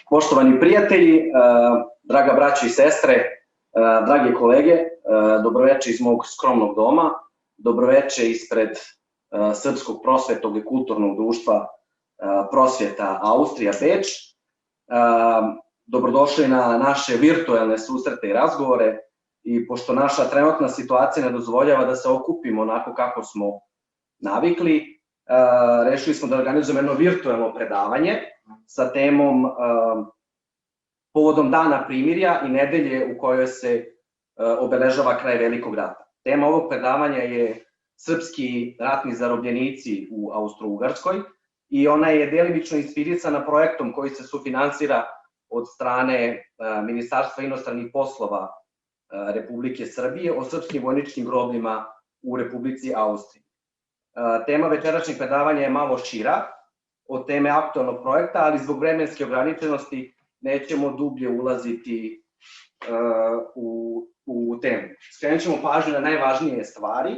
Poštovani prijatelji, draga braćo i sestre, drage kolege, dobroveče iz mog skromnog doma, dobroveče ispred Srpskog prosvetnog i kulturnog društva Prosvjeta Austrija Beč. Dobrodošli na naše virtuelne susrete i razgovore i pošto naša trenutna situacija ne dozvoljava da se okupimo onako kako smo navikli, rešili smo da organizujemo jedno virtuelno predavanje sa temom povodom Dana primirja i nedelje u kojoj se obeležava kraj Velikog rata. Tema ovog predavanja je srpski ratni zarobljenici u Austro-Ugarskoj i ona je delimično inspirisana projektom koji se sufinansira od strane Ministarstva inostranih poslova Republike Srbije o srpskim vojničkim grobljima u Republici Austriji. Tema večerašnjeg predavanja je malo šira od teme aktualnog projekta, ali zbog vremenske ograničenosti nećemo dublje ulaziti u temu. Skrenut ćemo pažnju na najvažnije stvari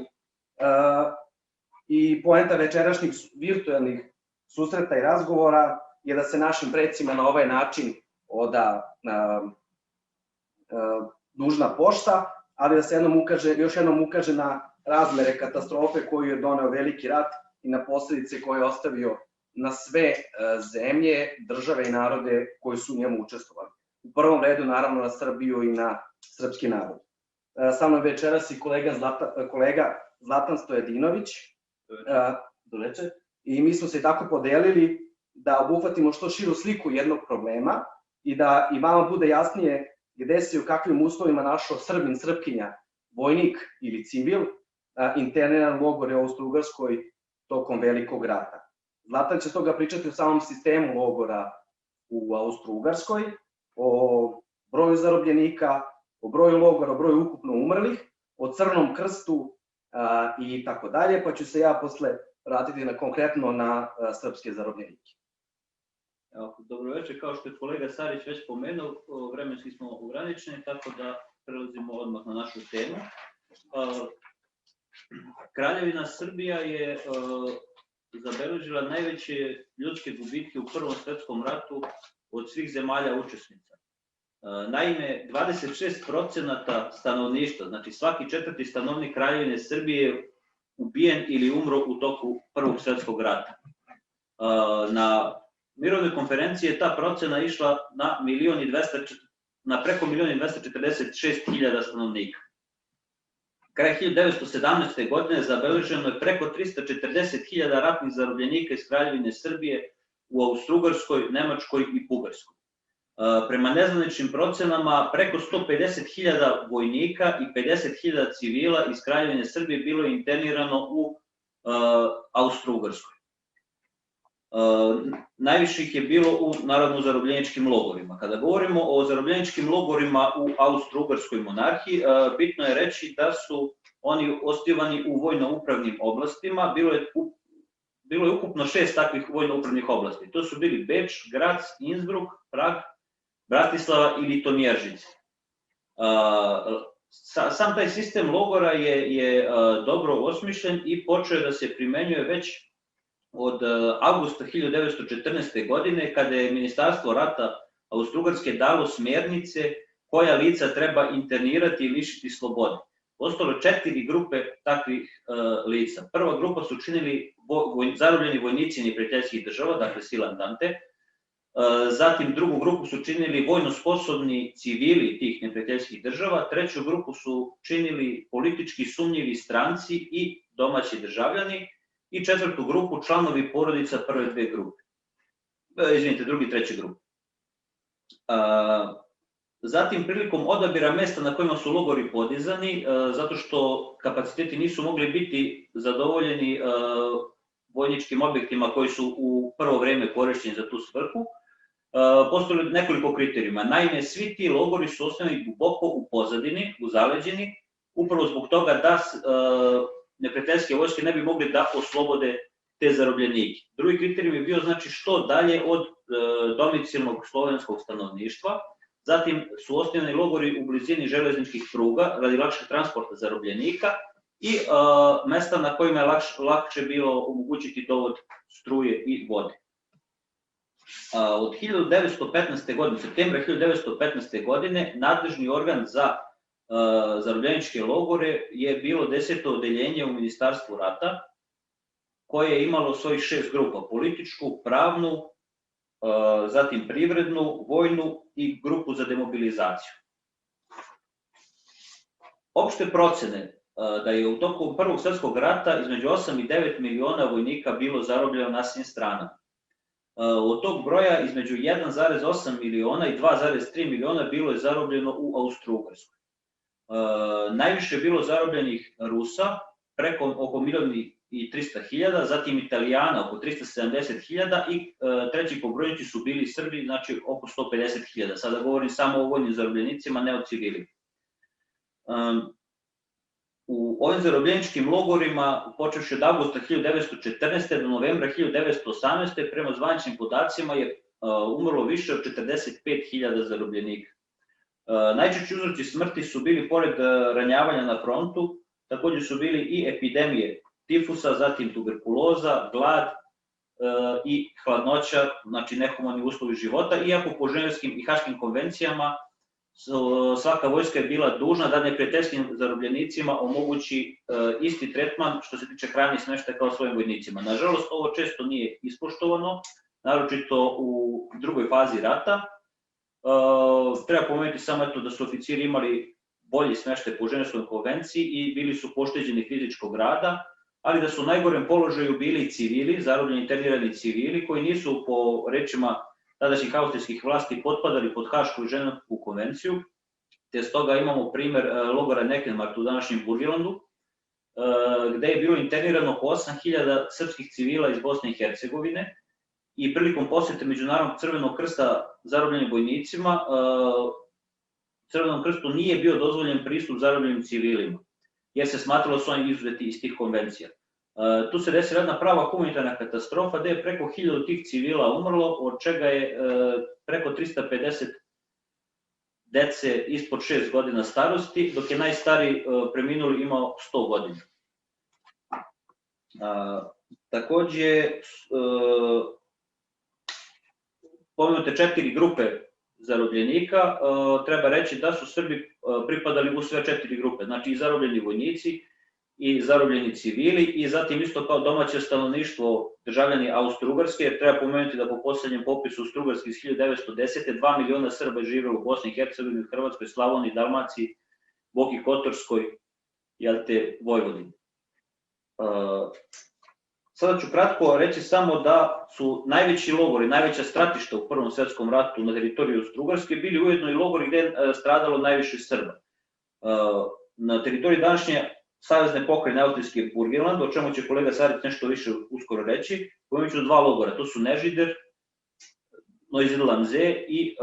i poenta večerašnjih virtuelnih susreta i razgovora je da se našim precima na ovaj način oda dužna pošta, ali da se još jednom ukaže na razmere katastrofe koju je doneo Veliki rat i na posledice koje je ostavio na sve zemlje, države i narode koji su u njemu učestvovali. U prvom redu naravno na Srbiju i na srpski narod. Sa mnom večeras i kolega Zlatan Stojadinović. I mi smo se tako podelili da obuhvatimo što širu sliku jednog problema i da i vama bude jasnije gde se i u kakvim uslovima našao Srbin, Srpkinja, vojnik ili civil interniran logor u Austro-Ugarskoj tokom Velikog rata. Zlatan će stoga pričati o samom sistemu logora u Austro-Ugarskoj, o broju zarobljenika, o broju logora, o broju ukupno umrlih, o Crnom krstu i tako dalje, pa ću se ja posle vratiti konkretno na srpske zarobljenike. Dobro večer, kao što je kolega Sarić već pomenuo, vremenski smo ograničeni, tako da prelazimo odmah na našu temu. Kraljevina Srbija je zabeležila najveće ljudske gubitke u Prvom svetskom ratu od svih zemalja učesnica. Naime, 26% stanovništva, znači svaki četvrti stanovnik Kraljevine Srbije je ubijen ili umro u toku Prvog svetskog rata. Na mirovnoj konferenciji je ta procena išla na preko 1.246.000 stanovnika. Kraj 1917. godine zabeleženo je preko 340.000 ratnih zarobljenika iz Kraljevine Srbije u Austro-Ugarskoj, Nemačkoj i Bugarskoj. Prema nezvaničnim procenama, preko 150.000 vojnika i 50.000 civila iz Kraljevine Srbije bilo je internirano u Austro-Ugarskoj. Najviše ih je bilo u naravno zarobljeničkim logorima. Kada govorimo o zarobljeničkim logorima u Austro-Ugarskoj monarhiji, bitno je reći da su oni osnivani u vojno-upravnim oblastima. Bilo je ukupno 6 takvih vojno-upravnih oblasti. To su bili Beč, Grac, Innsbruck, Prag, Bratislava i Litomjeržice. Sam taj sistem logora je dobro osmišljen i počeo je da se primenjuje već od avgusta 1914. godine, kada je Ministarstvo rata Austro-Ugarske dalo smernice koja lica treba internirati i lišiti slobode. Ostalo 4 grupe takvih lica. Prva grupa su činili zarobljeni vojnici neprijateljskih država, dakle sile Antante. Zatim drugu grupu su činili vojno sposobni civili tih neprijateljskih država. Treću grupu su činili politički sumnjivi stranci i domaći državljani. I četvrtu grupu članovi porodica prve dve grupe. Drugi i treće grupe. Zatim, prilikom odabira mesta na kojima su logori podizani, zato što kapaciteti nisu mogli biti zadovoljeni vojničkim objektima koji su u prvo vreme korišćeni za tu svrhu, postoji nekoliko kriterijuma. Naime, svi ti logori su osnovani duboko u pozadini, u zaleđini, upravo zbog toga da neprijateljske vojske ne bi mogli da oslobode te zarobljenike. Drugi kriterijum je bio znači što dalje od domicilnog slovenskog stanovništva. Zatim su osnovani logori u blizini železničkih pruga radi lakšeg transporta zarobljenika i mesta na kojima je lakše bilo omogućiti dovod struje i vode. Od 1915. godine, septembra 1915. godine, nadležni organ za zarobljeničke logore je bilo 10. odeljenje u Ministarstvu rata, koje je imalo svojih 6 grupa, političku, pravnu, zatim privrednu, vojnu i grupu za demobilizaciju. Opšte procene da je u toku Prvog svjetskog rata između 8 i 9 miliona vojnika bilo zarobljeno na svim stranama. Od tog broja između 1,8 miliona i 2,3 miliona bilo je zarobljeno u Austro-Ugarskoj. Najviše je bilo zarobljenih Rusa, preko oko 1.300.000, zatim Italijana oko 370.000 i treći po brojnici su bili Srbi, znači oko 150.000. Sada govorim samo o vojnim zarobljenicima, ne o civilima. U ovim zarobljeničkim logorima, počevši od avgusta 1914. do novembra 1918. prema zvaničnim podacima je umrlo više od 45.000 zarobljenika. Najčešći uzroci smrti su bili, pored ranjavanja na frontu, takođe su bili i epidemije tifusa, zatim tuberkuloza, glad i hladnoća, znači nehumani uslovi života, iako po ženevskim i haškim konvencijama svaka vojska je bila dužna da neprijateljskim zarobljenicima omogući isti tretman što se tiče hrane i smeštaja kao svojim vojnicima. Nažalost, ovo često nije ispoštovano, naročito u drugoj fazi rata. Treba pomenuti samo da su oficiri imali bolji smeštaj po Ženevskoj konvenciji i bili su pošteđeni fizičkog rada, ali da su u najgorem položaju bili civili, zarobljeni internirani civili, koji nisu po rečima tadašnjih austrijskih vlasti potpadali pod Hašku i Ženevsku konvenciju, te stoga imamo primer logora Neckenmarkt u današnjem Burgenlandu, gde je bilo internirano oko 8.000 srpskih civila iz Bosne i Hercegovine i prilikom posete Međunarodnog crvenog krsta zarobljenim vojnicima, Crvenom krstu nije bio dozvoljen pristup zarobljenim civilima, jer se smatralo da su oni izuzeti iz tih konvencija. Tu se desila jedna prava humanitarna katastrofa gde je preko 1000 tih civila umrlo, od čega je preko 350 dece ispod 6 godina starosti, dok je najstariji preminuli imao 100 godina. Takođe, pomenute 4 grupe zarobljenika, treba reći da su Srbi pripadali u sve 4 grupe, znači i zarobljeni vojnici, i zarobljeni civili i zatim isto kao domaće stanovništvo državljani Austro-Ugarske. Treba pomenuti da po poslednjem popisu Austro-Ugarske iz 1910. 2 miliona Srba je živelo u Bosni i Hercegovini, Hrvatskoj, Slavoniji, Dalmaciji, Boki Kotorskoj i Vojvodini. Sada ću kratko reći samo da su najveći logori, najveća stratišta u Prvom svetskom ratu na teritoriji Austro-Ugarske bili ujedno i logori gde je stradalo najviše Srba. Na teritoriji današnje Savezne pokrajine Austrijske Burgenland, o čemu će kolega Sarić nešto više uskoro reći, pomenut ću 2 logora, to su Nežider, Neusiedl-am-See i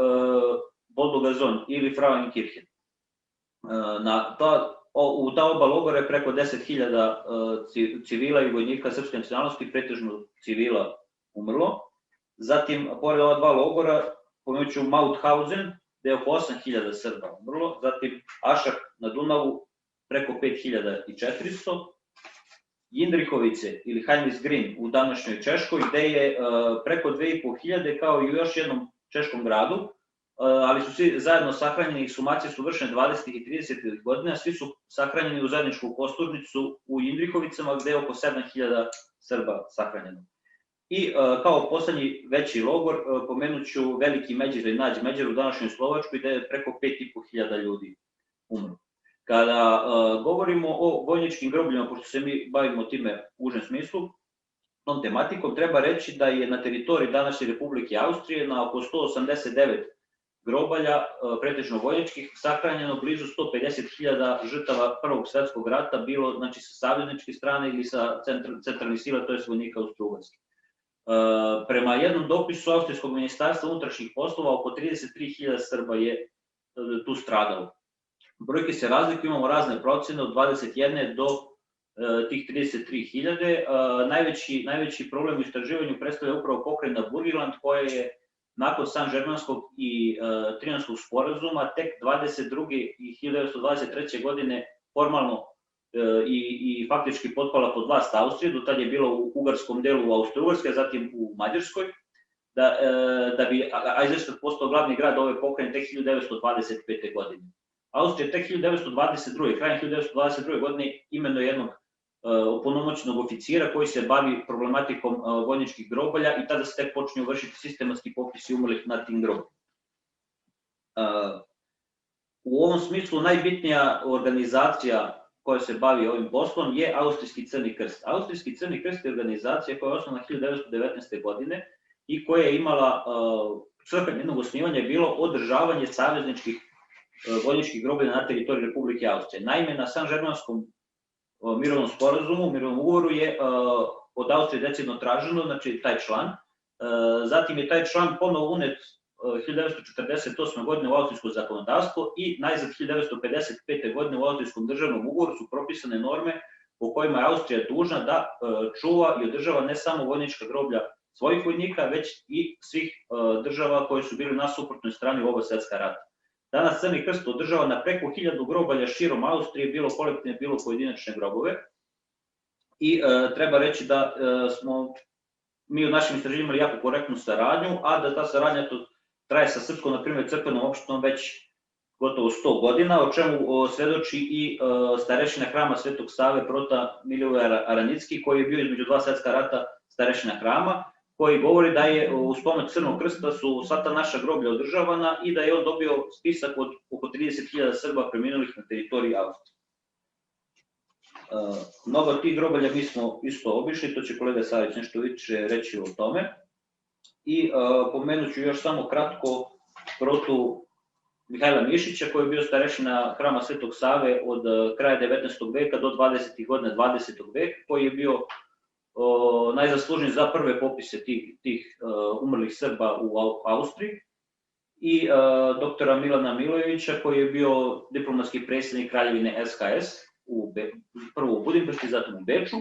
Bodo-Gazon ili Frauenkirchen. U ta oba logora je preko 10.000 civila i vojnika srpske nacionalnosti, pretežno civila, umrlo. Zatim, pored ova 2 logora, pomenut ću Mauthausen, gde je oko 8.000 Srba umrlo, zatim Ašak na Dunavu, preko 5.400, Jindrihovice ili Heimlis-Green u današnjoj Češkoj, gde je preko 2.500 kao i u još jednom češkom gradu, ali su svi zajedno sahranjeni, ekshumacije su vršene 20. i 30. godina, svi su sahranjeni u zajedničku kosturnicu u Jindrihovicama, gde je oko 7.000 Srba sahranjeno. I kao poslednji veći logor, pomenut ću Veliki Međer ili Nađ Međer u današnjoj Slovačkoj, gde je preko 5.500 ljudi umro. Kada govorimo o vojničkim grobljima, pošto se mi bavimo time u užem smislu, tom tematikom, treba reći da je na teritoriji današnje Republike Austrije na oko 189 grobalja, pretežno vojničkih, sahranjeno blizu 150.000 žrtava Prvog svetskog rata, bilo znači sa savezničke strane ili sa centralnih sila, to je vojnika Austro-Ugarske. Prema jednom dopisu Austrijskog ministarstva unutrašnjih poslova, oko 33.000 Srba je tu stradalo. Brojke se razlikuju, imamo razne procene od 21 do tih 33.000. Najveći problem u istraživanju predstavlja upravo pokrajina Burgenland, koja je nakon San-Germanskog i Trianonskog sporazuma tek 22. i 1923. godine formalno i faktički potpala pod vlast Austrije, do tad je bila u ugarskom delu Austro-Ugarske, zatim u Mađarskoj. da bi Eisenstadt postao glavni grad ove pokrajine tek 1925. godine. Austrija tek 1922. krajem 1922. godine imenuje jednog opunomoćenog oficira koji se bavi problematikom vojničkih grobalja i tada se tek počinju vršiti sistematski popisi umrlih na tim grobljima. U ovom smislu najbitnija organizacija koja se bavi ovim poslom je Austrijski Crni krst. Austrijski Crni krst je organizacija koja je osnovana 1919. godine i koja je imala, svrha njenog osnivanja je bilo održavanje savezničkih vojničkih groblja na teritoriji Republike Austrije. Naime, na Saint-Germanskom mirovnom sporazumu, mirovnom ugovoru je od Austrije decidno traženo, znači taj član. Zatim je taj član ponovo unet 1948. godine u austrijsko zakonodavstvo i najzad 1955. godine u austrijskom državnom ugovoru su propisane norme po kojima je Austrija dužna da čuva i održava ne samo vojnička groblja svojih vojnika, već i svih država koje su bili na suprotnoj strani u oba svetska rata. Danas Crni krst održava na preko 1000 grobalja širom Austrije, bilo kolektivne, bilo pojedinačne grobove. I treba reći da smo mi u našim istraživanjima imali jako korektnu saradnju, a da ta saradnja traje sa srpskom, na primjer, crkvenom opštinom već gotovo 100 godina, o čemu svedoči i starešina hrama Svetog Save Prota Milivoje Aranicki, koji je bio između dva svetska rata starešina hrama, koji govori da je u spomen Crnog krsta su sva ta naša groblja održavana i da je on dobio spisak od oko 30.000 Srba preminulih na teritoriji Austrije. Mnogo tih grobalja mi smo isto obišli, to će kolega Savić nešto više reći o tome. I pomenut ću još samo kratko Protu Mihajla Mišića, koji je bio starešina hrama Svetog Save od kraja 19. veka do 20. godina 20. veka, koji je bio najzaslužniji za prve popise tih umrlih Srba u Austriji, i doktora Milana Milojevića, koji je bio diplomatski predsjednik Kraljevine SHS, prvo u Budimpešti, zatim u Beču.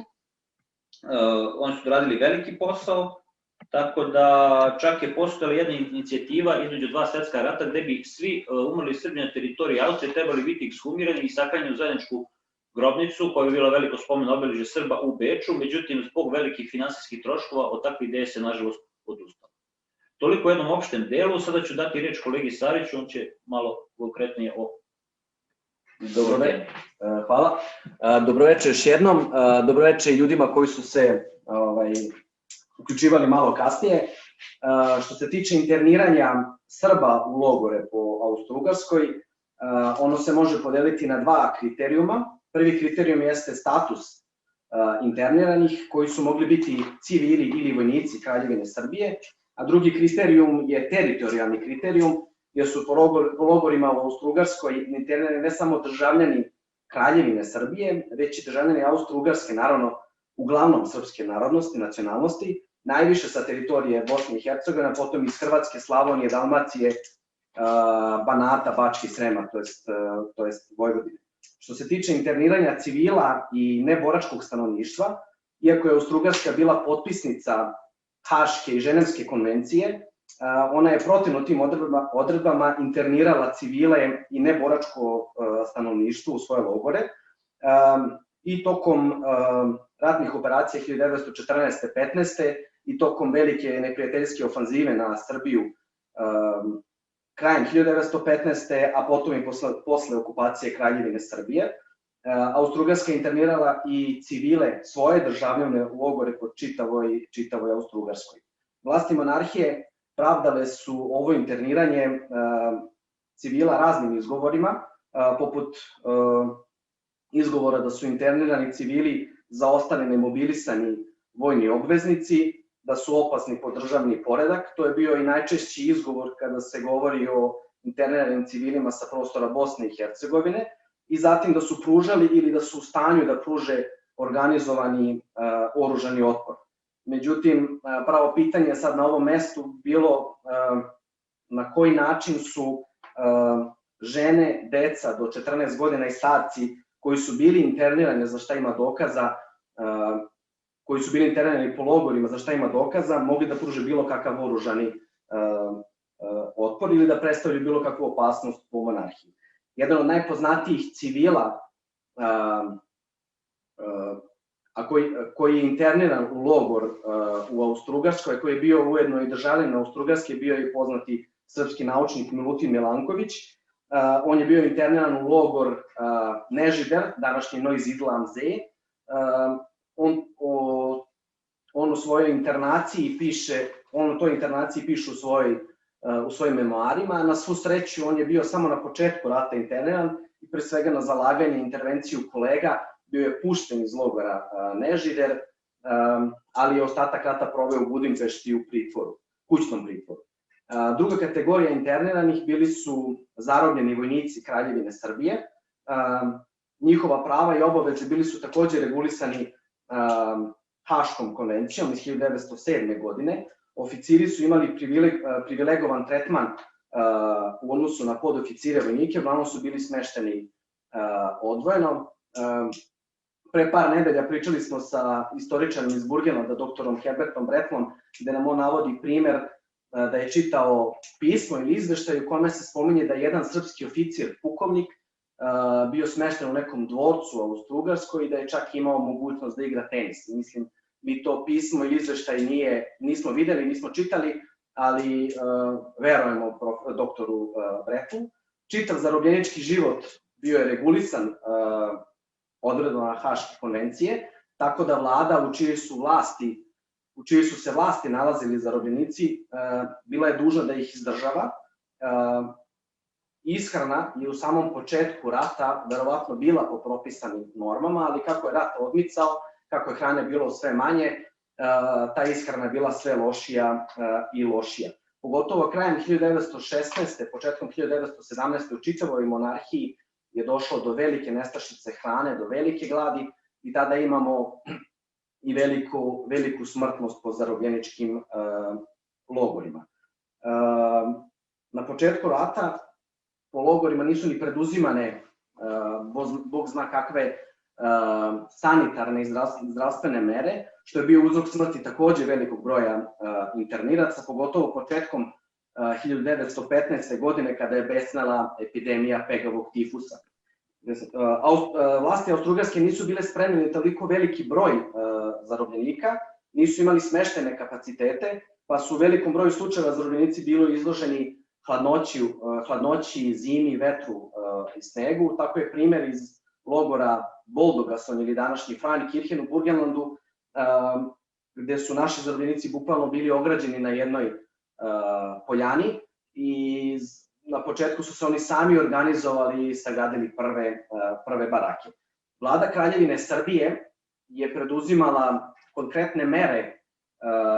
Oni su radili veliki posao, tako da čak je postojala jedna inicijativa između dva svetska rata gde bi svi umrli Srbi na teritoriji Austrije trebali biti ekshumirani i sahranjeni u zajedničku grobnicu, koja je bila veliko spomen obeležje Srba u Beču, međutim, zbog velikih finansijskih troškova od takve ideje se nažalost odustalo. Toliko u jednom opštem delu, sada ću dati reč kolegi Sariću, on će malo konkretnije o... Hvala. Dobroveče još jednom, dobroveče ljudima koji su se uključivali malo kasnije. Što se tiče interniranja Srba u logore po Austro-Ugarskoj, ono se može podeliti na dva kriterijuma. Prvi kriterijum jeste status interniranih, koji su mogli biti civili ili vojnici Kraljevine Srbije, a drugi kriterijum je teritorijalni kriterijum, jer su po logorima u Austro-Ugarskoj internirani ne samo državljani Kraljevine Srbije, već i državljani Austro-Ugarske, naravno, uglavnom srpske narodnosti, nacionalnosti, najviše sa teritorije Bosne i Hercegovine, potom iz Hrvatske, Slavonije, Dalmacije, Banata, Bačke i Srema, to jest Vojvodine. Što se tiče interniranja civila i neboračkog stanovništva, iako je Austro-Ugarska bila potpisnica Haške i Ženevske konvencije, ona je protivno tim odredbama internirala civile i neboračko stanovništvo u svoje logore i tokom ratnih operacija 1914-15. i tokom velike neprijateljske ofanzive na Srbiju krajem 1915. a potom i posle okupacije Kraljevine Srbije. Austro-Ugarska internirala i civile svoje državljane u logore po čitavoj Austro-Ugarskoj. Vlasti monarhije pravdale su ovo interniranje civila raznim izgovorima, poput izgovora da su internirani civili zaostali nemobilisani vojni obveznici, da su opasni po državni poredak. To je bio i najčešći izgovor kada se govori o interniranim civilima sa prostora Bosne i Hercegovine, i zatim da su pružali ili da su u stanju da pruže organizovani oružani otpor. Međutim, pravo pitanje sad na ovom mestu bilo na koji način su žene, deca do 14 godina i starci koji su bili internirani, za šta ima dokaza, koji su bili internirani po logorima, za šta ima dokaza, mogli da pruže bilo kakav oružani otpor ili da predstavljaju bilo kakvu opasnost po monarhiji. Jedan od najpoznatijih civila koji je interniran u logor u Austrougarskoj, koji je bio ujedno i državljanin Austrougarske, bio je poznati srpski naučnik Milutin Milanković. On je bio interniran u logor Nežider, današnji Neusiedl am See. On u svojoj internaciji piše, on u toj internaciji piše u svojim memoarima. Na svu sreću, on je bio samo na početku rata interniran i pre svega na zalaganje i intervenciju kolega bio je pušten iz logora Nežider, ali je ostatak rata proveo u Budimpešti u pritvoru, kućnom pritvoru. Druga kategorija interniranih bili su zarobljeni vojnici Kraljevine Srbije. Njihova prava i obaveze bili su takođe regulisani Haškom konvencijom iz 1907. godine. Oficiri su imali privilegovan tretman u odnosu na podoficire vojnike, uglavnom su bili smešteni odvojeno. Pre par nedelja pričali smo sa istoričarom iz Burgenlanda, doktorom Herbertom Brettlom, gde nam on navodi primer da je čitao pismo ili izveštaj u kome se spominje da je jedan srpski oficir, pukovnik, bio smešten u nekom dvorcu u Austrougarskoj i da je čak imao mogućnost da igra tenis. Mislim, mi to pismo ili izveštaj nismo videli, nismo čitali, ali verujemo doktoru Brettlu. Čitav zarobljenički život bio je regulisan odredbama Haške konvencije, tako da vlada u čijoj su se vlasti nalazili zarobljenici, bila je dužna da ih izdržava. Ishrana je u samom početku rata verovatno bila po propisanim normama, ali kako je rat odmicao, kako je hrane bilo sve manje, ta ishrana je bila sve lošija i lošija. Pogotovo krajem 1916. početkom 1917. u čitavoj monarhiji je došlo do velike nestašice hrane, do velike gladi i tada imamo i veliku smrtnost po zarobljeničkim logorima. Na početku rata po logorima nisu ni preduzimane, Bog zna kakve, sanitarne i zdravstvene mere, što je bio uzrok smrti takođe velikog broja interniraca, pogotovo početkom 1915. godine kada je besnela epidemija pegavog tifusa. Vlasti Austrougarske nisu bile spremne na toliko veliki broj zarobljenika, nisu imali smeštene kapacitete, pa su u velikom broju slučajeva zarobljenici bili izloženi hladnoći, zimi, vetru i snegu. Tako je primer iz logora Boldogason ili današnji Frauenkirchen u Burgenlandu, gde su naši zarobljenici bukvalno bili ograđeni na jednoj poljani i na početku su se oni sami organizovali i sagradili prve barake. Vlada Kraljevine Srbije je preduzimala konkretne mere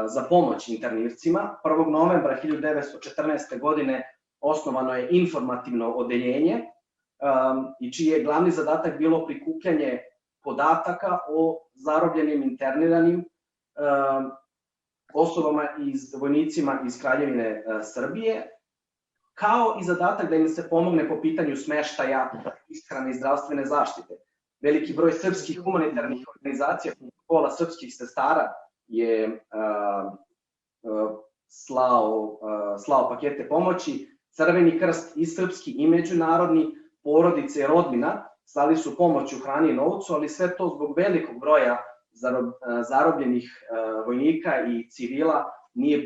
za pomoć internircima. 1. novembra 1914. godine osnovano je informativno odeljenje i čiji je glavni zadatak bilo prikupljanje podataka o zarobljenim interniranim osobama i vojnicima iz Kraljevine Srbije, kao i zadatak da im se pomogne po pitanju smeštaja, ishrane i zdravstvene zaštite. Veliki broj srpskih humanitarnih organizacija, škola srpskih sestara je slao pakete pomoći. Crveni krst i srpski i međunarodni, porodice i rodbina slali su pomoć u hrani i novcu, ali sve to zbog velikog broja zarobljenih vojnika i civila nije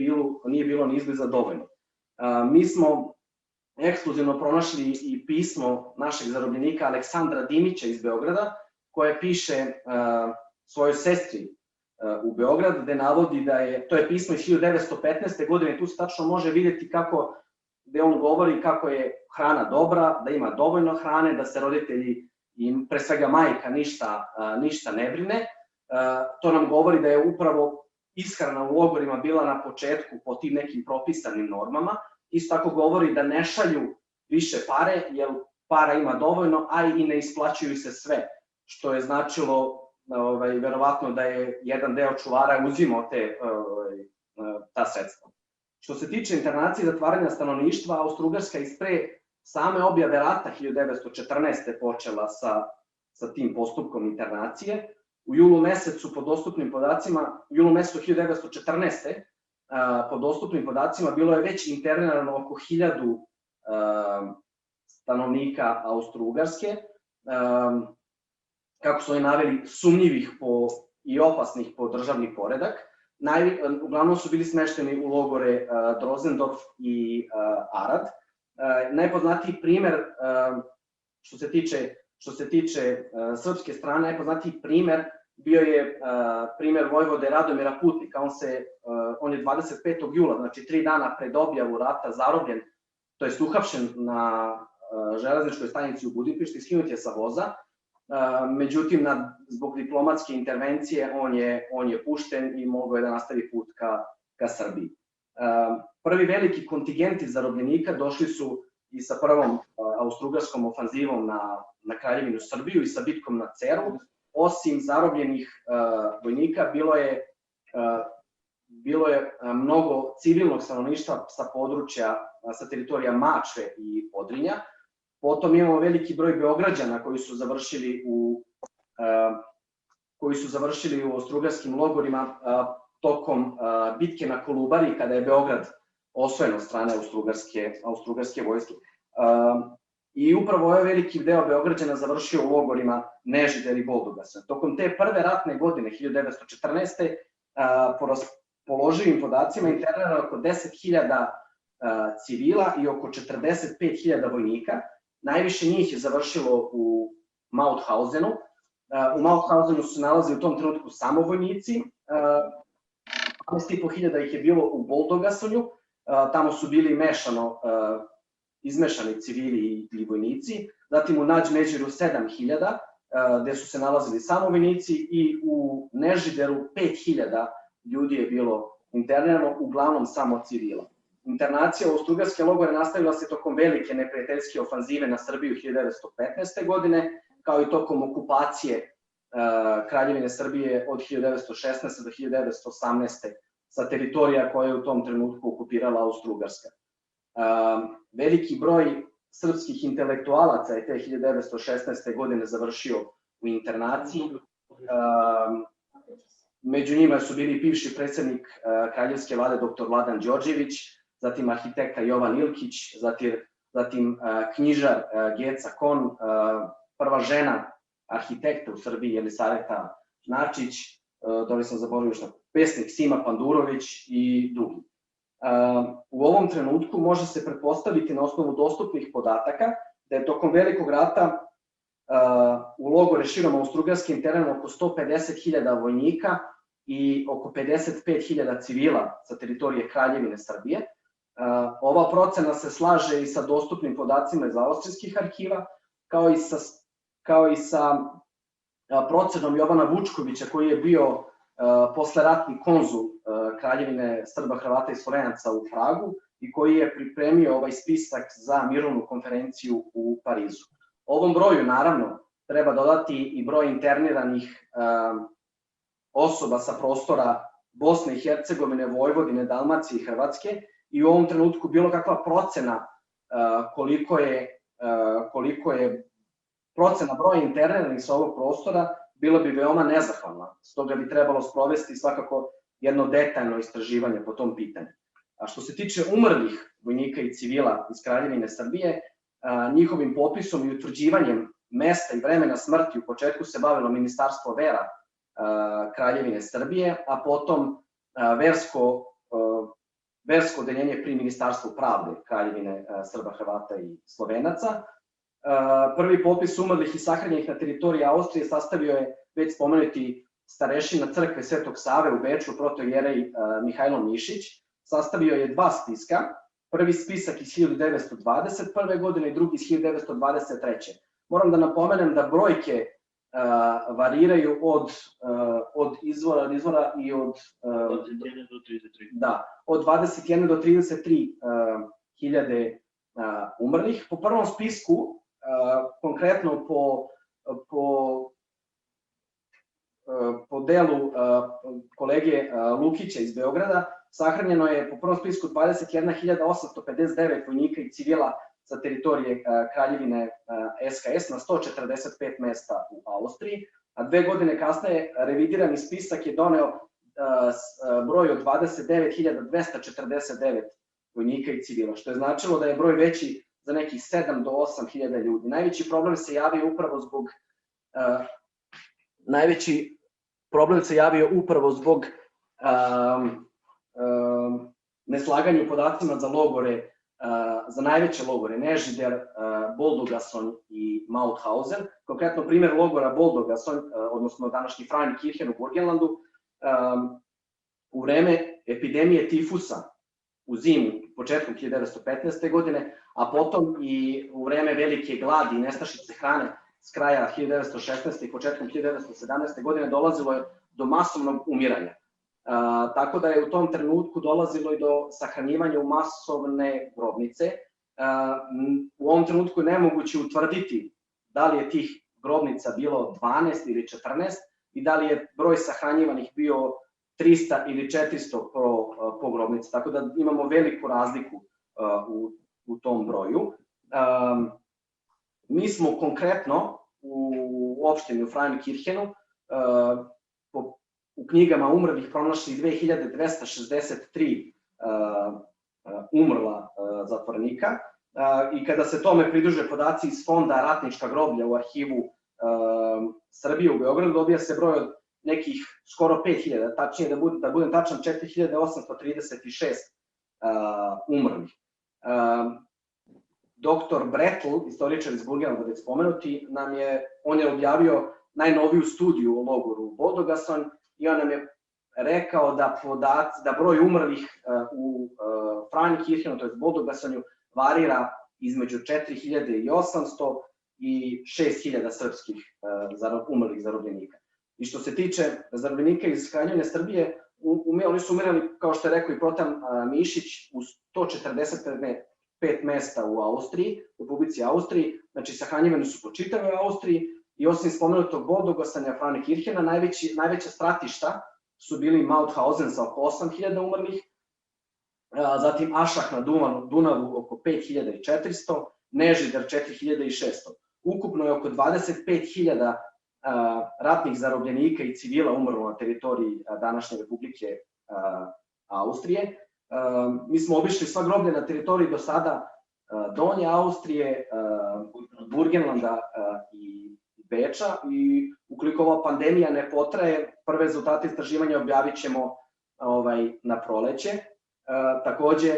bilo ni izbliza dovoljno. Mi smo ekskluzivno pronašli i pismo našeg zarobljenika Aleksandra Dimića iz Beograda, koje piše svojoj sestri u Beograd, gde navodi da je, to je pismo iz 1915. godine, tu se tačno može vidjeti gde on govori kako je hrana dobra, da ima dovoljno hrane, da se roditelji i pre svega majka ništa ne brine. To nam govori da je upravo ishrana u logorima bila na početku po tim nekim propisanim normama. Isto tako govori da ne šalju više pare, jer para ima dovoljno, a i ne isplaćuju se sve, što je značilo verovatno da je jedan deo čuvara uzimao ta sredstva. Što se tiče internacije i zatvaranja stanovništva, Austrougarska ispre same objave rata 1914. počela sa tim postupkom internacije. U julu mesecu po dostupnim podacima, u julu mesecu 1914. po dostupnim podacima bilo je već internirano oko 1000 stanovnika Austrougarske, kako su oni naveli, sumnjivih i opasnih po državni poredak. Uglavnom su bili smešteni u logore Drozendorf i Arad. Najpoznatiji primer, što se tiče srpske strane, najpoznatiji primer bio je primer vojvode Radomira Putnika. On je 25. jula, znači 3 dana pred objavu rata, zarobljen, to jest uhapšen na železničkoj stanici u Budimpešti, skinut je sa voza. Međutim, zbog diplomatske intervencije on je pušten i mogao je da nastavi put ka Srbiji. Prvi veliki kontingenti zarobljenika došli su i sa prvom austrougarskom ofanzivom na Kraljevinu Srbiju i sa bitkom na Ceru. Osim zarobljenih vojnika, bilo je mnogo civilnog stanovništva sa područja, sa teritorija Mačve i Podrinja. Potom imamo veliki broj Beograđana koji su završili u austrougarskim logorima tokom bitke na Kolubari, kada je Beograd osvojen od strane austrougarske vojske. I upravo ovaj veliki deo Beograđana završio u logorima Nežider i Goldugasa. Tokom te prve ratne godine, 1914. Po raspoloživim podacima internirano oko 10.000 civila i oko 45.000 vojnika. Najviše njih je završilo u Mauthausenu. U Mauthausenu su nalazi u tom trenutku samo vojnici. 15.500 ih je bilo u Boldogasunju. Tamo su bili izmešani civili i vojnici. Zatim u Nađmeđeru 7.000, gde su se nalazili samo vojnici, i u Nežideru 5.000 ljudi je bilo internirano, uglavnom samo civila. Internacija u austrougarske logore nastavila se tokom velike neprijateljske ofanzive na Srbiju 1915. godine, kao i tokom okupacije Kraljevine Srbije od 1916. do 1918. sa teritorija koje je u tom trenutku okupirala Austrougarska. Veliki broj srpskih intelektualaca je te 1916. godine završio u internaciji. Među njima su bili bivši predsednik kraljevske vlade dr. Vladan Đorđević, zatim arhitekta Jovan Ilkić, zatim knjižar Geca Kon, prva žena arhitekta u Srbiji Jelisaveta Načić, da li sam zaboravio što, pesnik Sima Pandurović i drugi. U ovom trenutku može se pretpostaviti na osnovu dostupnih podataka da je tokom Velikog rata u logore širom Austrougarske internirano oko 150.000 vojnika i oko 55.000 civila sa teritorije Kraljevine Srbije. Ova procena se slaže i sa dostupnim podacima iz austrijskih arhiva, kao i sa procenom Jovana Vučkovića, koji je bio posleratni konzul Kraljevine Srba, Hrvata i Slovenaca u Pragu i koji je pripremio ovaj spisak za mirovnu konferenciju u Parizu. Ovom broju, naravno, treba dodati i broj interniranih osoba sa prostora Bosne i Hercegovine, Vojvodine, Dalmacije i Hrvatske, i u ovom trenutku bilo kakva procena koliko je procena broja interniranih sa ovog prostora bila bi veoma nezahvalna. Stoga bi trebalo sprovesti svakako jedno detaljno istraživanje po tom pitanju. A što se tiče umrlih vojnika i civila iz Kraljevine Srbije, njihovim popisom i utvrđivanjem mesta i vremena smrti u početku se bavilo Ministarstvo vera Kraljevine Srbije, a potom versko odeljenje pri Ministarstvu pravde Kraljevine Srba, Hrvata i Slovenaca. Prvi popis umrlih i sahranjenih na teritoriji Austrije sastavio je već spomenuti starešina crkve Svetog Save u Beču, protojerej Mihajlo Mišić. Sastavio je 2 spiska, prvi spisak iz 1921. godine i drugi iz 1923. Moram da napomenem da brojke variraju od izvora i od 21 do 33. Da, od 21 do 33 hiljade umrlih. Po prvom spisku, konkretno po delu kolege Lukića iz Beograda, sahranjeno je po prvom spisku 21.859 vojnika i civila sa teritorije Kraljevine SHS na 145 mesta u Austriji, a 2 godine kasnije revidirani spisak je doneo broj od 29.249 vojnika i civila, što je značilo da je broj veći za nekih 7 do 8.000 ljudi. Najveći problem se javio upravo zbog problem se javio upravo zbog neslaganja u podacima za logore, za najveće logore, Nežider, Boldugason i Mauthausen. Konkretno primjer logora Boldugason, odnosno današnji Frauenkirchen u Burgenlandu, u vreme epidemije tifusa u zimu, početkom 1915. godine, a potom i u vreme velike gladi i nestašice hrane s kraja 1916. i početkom 1917. godine dolazilo je do masovnog umiranja. Tako da je u tom trenutku dolazilo i do sahranjivanja u masovne grobnice. U ovom trenutku je nemoguće utvrditi da li je tih grobnica bilo 12 ili 14 i da li je broj sahranjivanih bio 300 ili 400 po grobnici. Tako da imamo veliku razliku u tom broju. Mi smo konkretno u opštini u Frauenkirchenu u knjigama umrlih pronašli 2263 umrla zatvorenika i kada se tome pridruže podaci iz Fonda Ratnička groblja u arhivu Srbije u Beogradu, dobija se broj od nekih skoro 5000, tačnije da budem tačan 4836 umrlih. Dr. Bretl, istoričar iz Burgenlanda, već spomenuti, on je objavio najnoviju studiju o logoru Boldugason i on nam je rekao da broj umrlih u Frauenkirchenu, to je Boldugasonu, varira između 4800 i 6000 srpskih umrlih zarobljenika. I što se tiče zarobljenika iz Kraljevine Srbije, oni su umirali, kao što je rekao i Protan Mišić, u 145 mesta u Austriji, u Republici Austriji, znači sahranjivani su po čitavoj Austriji i osim spomenutog Boldugasona Frauenkirchena, najveća stratišta su bili Mauthausen sa oko 8000 umrlih, zatim Ašah na Dunavu oko 5400, Nežider 4600. Ukupno je oko 25.000 ratnih zarobljenika i civila umrlo na teritoriji današnje Republike Austrije. Mi smo obišli sva groblja na teritoriji do sada Donje Austrije, Burgenlanda i Beča i ukoliko ova pandemija ne potraje, prve rezultate istraživanja objavit ćemo na proleće. Takođe,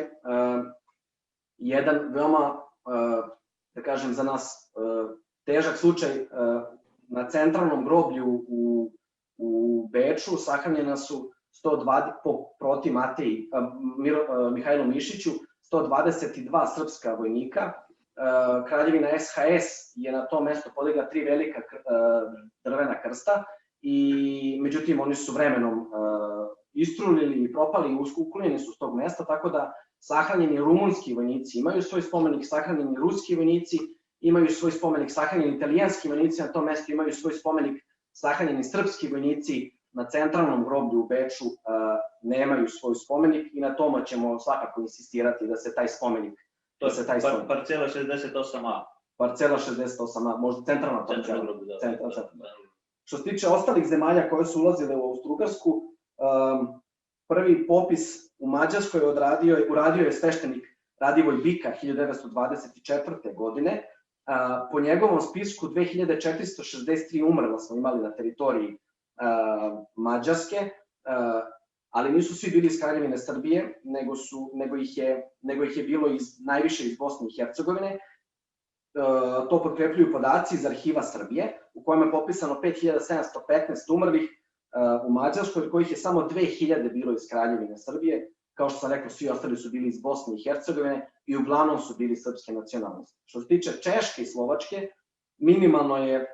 jedan veoma, da kažem za nas, težak slučaj na centralnom groblju u Beču sahranjena su 120, proti Mihajlu Mišiću, 122 srpska vojnika. Kraljevina SHS je na tom mestu podigla 3 velika drvena krsta i međutim oni su vremenom istrulili i propali i uklonjeni su s tog mesta, tako da sahranjeni rumunski vojnici imaju svoj spomenik, sahranjeni ruski vojnici imaju svoj spomenik, sahranjeni italijanski vojnici na tom mestu imaju svoj spomenik, sahranjeni srpski vojnici na centralnom groblju u Beču nemaju svoj spomenik i na tome ćemo svakako insistirati da se taj spomenik... To je parcela 68A. Parcela 68A, možda centralna parcela. Što se tiče ostalih zemalja koje su ulazile u Austrougarsku, prvi popis u Mađarskoj uradio je sveštenik Radivoj Bika 1924. godine. Po njegovom spisku 2463 umrla smo imali na teritoriji Mađarske, ali nisu svi bili iz Kraljevine Srbije, nego ih je bilo najviše iz Bosne i Hercegovine. To potkrepljuju podaci iz arhiva Srbije, u kojem je popisano 5715 umrlih u Mađarskoj, od kojih je samo 2000 bilo iz Kraljevine Srbije. Kao što sam rekao, svi ostali su bili iz Bosne i Hercegovine i uglavnom su bili srpske nacionalnosti. Što se tiče Češke i Slovačke, minimalno je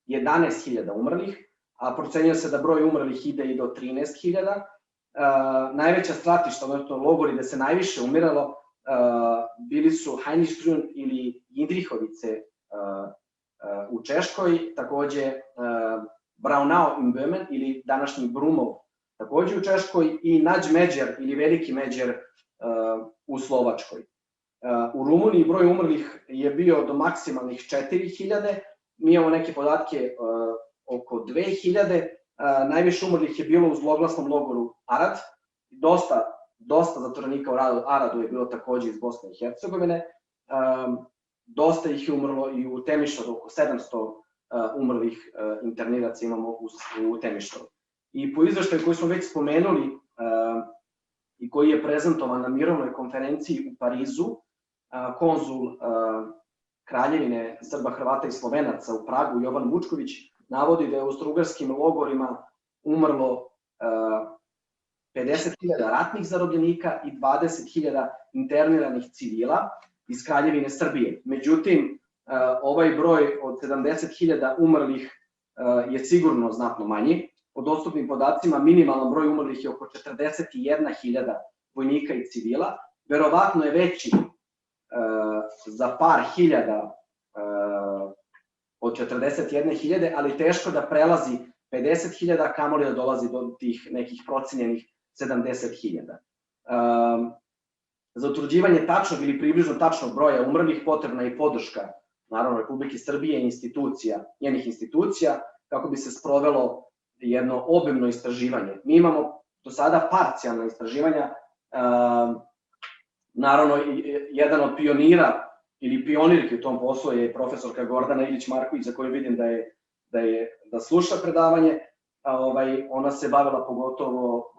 11.000 umrlih, a procenjuje se da broj umrlih ide i do 13.000. Najveća stratišta, odnosno logori gde se najviše umiralo, bili su Heinrichsgrün ili Indrihovice u Češkoj, takođe Braunau im Böhmen ili današnji Brumov takođe u Češkoj i Nađ-Međer ili Veliki Međer u Slovačkoj. U Rumuniji broj umrlih je bio do maksimalnih 4.000, mi imamo neke podatke oko 2000, najviše umrlih je bilo u zloglasnom logoru Arad, dosta zatvorenika u Aradu je bilo takođe iz Bosne i Hercegovine, dosta ih je umrlo i u Temišvaru, oko umrlih interniraca imamo u Temišvaru. I po izveštaju koji smo već spomenuli i koji je prezentovan na mirovnoj konferenciji u Parizu, konzul Kraljevine Srba, Hrvata i Slovenaca u Pragu, Jovan Vučković, navodi da je u austrougarskim logorima umrlo 50.000 ratnih zarobljenika i 20.000 interniranih civila iz Kraljevine Srbije. Međutim, ovaj broj od 70.000 umrlih je sigurno znatno manji. Po dostupnim podacima, minimalan broj umrlih je oko 41.000 vojnika i civila. Verovatno je veći za par hiljada od 41.000, ali teško da prelazi 50.000, kamoli da dolazi do tih nekih procenjenih 70.000. Za utvrđivanje tačnog ili približno tačnog broja umrlih potrebna je i podrška, naravno, Republike Srbije i njenih institucija, kako bi se sprovelo jedno obimno istraživanje. Mi imamo do sada parcijalna istraživanja, naravno, jedan od pionira ili pionirki u tom poslu je profesorka Gordana Ilić-Marković, za koju vidim da sluša predavanje. Ona se bavila pogotovo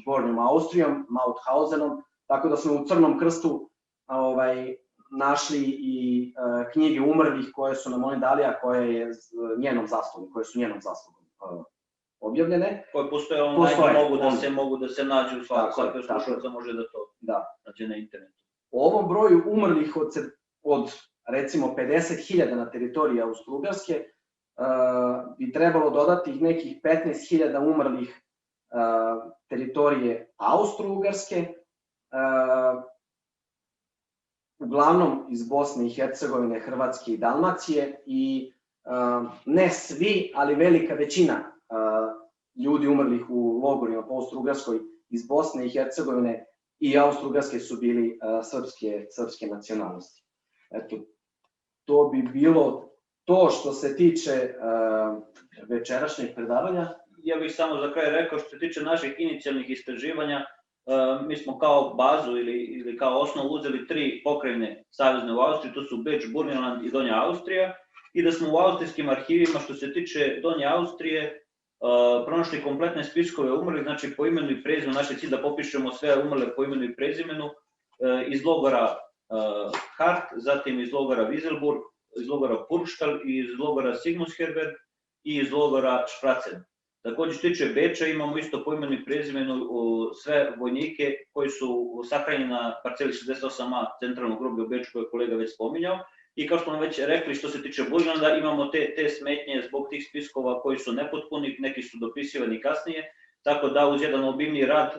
Gornjom Austrijom, Mauthausenom, tako da smo u Crnom krstu našli i knjige umrlih koje su nam oni dali, a koje su njenom zaslugom objavljene. Koje postoje mogu da se nađu u svakoj slušalca, može da to nađe na internetu. U ovom broju umrlih od recimo 50.000 na teritoriji Austrougarske bi trebalo dodati nekih 15.000 umrlih teritorije Austrougarske, uglavnom iz Bosne i Hercegovine, Hrvatske i Dalmacije, i ne svi, ali velika većina ljudi umrlih u logorima po Austrougarskoj iz Bosne i Hercegovine i Austrougarske su bili srpske nacionalnosti. Eto, to bi bilo to što se tiče večerašnjeg predavanja. Ja bih samo za kraj rekao, što se tiče naših inicijalnih istraživanja, mi smo kao bazu ili kao osnovu uzeli 3 pokrajine savezne u Austriji, to su Beč, Burgenland i Donja Austrija, i da smo u austrijskim arhivima, što se tiče Donje Austrije, pronašli kompletne spiskove umrlih, znači po imenu i prezimenu, naš je cilj da popišemo sve umrle po imenu i prezimenu, iz logora Hart, zatim iz logora Wieselburg, iz logora Purgstall, iz logora Sigmundsherberg i iz logora Spratzen. Takođe, što se tiče Beča, imamo isto po imenu i prezimenu sve vojnike koji su sahranjeni na parceli 68A centralnog groblja u Beču, koje je kolega već spominjao. I kao što smo već rekli, što se tiče Burgenlanda, imamo te smetnje zbog tih spiskova koji su nepotpuni, neki su dopisivani kasnije, tako da uz jedan obimni rad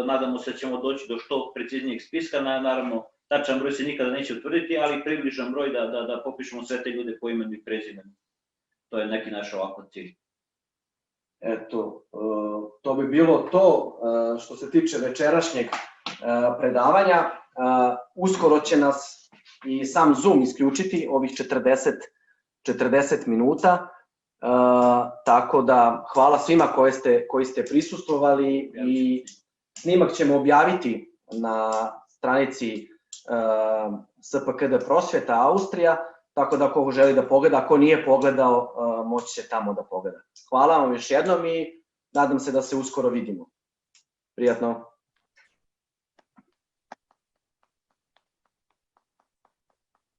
nadamo se da ćemo doći do što preciznijeg spiska. Naravno, tačan broj se nikada neće utvrditi, ali približan broj da popišemo sve te ljude po imenu i prezimenu. To je neki naš ovako cilj. Eto, to bi bilo to što se tiče večerašnjeg predavanja. Uskoro će nas i sam Zoom isključiti ovih 40 minuta, tako da hvala svima koji ste prisustvovali, i snimak ćemo objaviti na stranici SPKD Prosvjeta Austrija, tako da ako želi da pogleda, ako nije pogledao, moći će tamo da pogleda. Hvala vam još jednom i nadam se da se uskoro vidimo. Prijatno.